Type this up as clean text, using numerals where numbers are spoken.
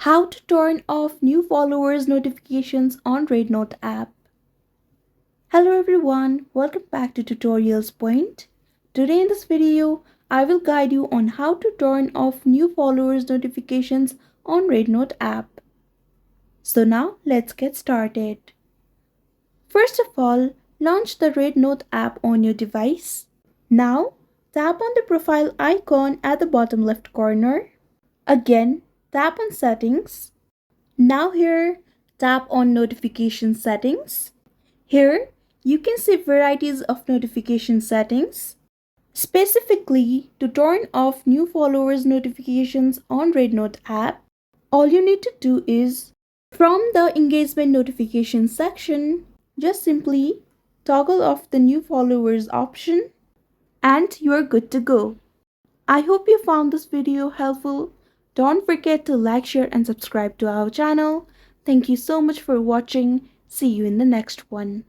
How to turn off new followers notifications on REDnote app. Hello everyone, welcome back to Tutorials Point. Today in this video, I will guide you on how to turn off new followers notifications on REDnote app. So now let's get started. First of all, launch the REDnote app on your device. Now, tap on the profile icon at the bottom left corner. Again, tap on Settings. Now here, tap on Notification Settings. Here, you can see varieties of notification settings. Specifically, to turn off new followers notifications on REDnote app, all you need to do is, from the engagement notification section, just simply toggle off the new followers option and you are good to go. I hope you found this video helpful. Don't forget to like, share and subscribe to our channel. Thank you so much for watching. See you in the next one.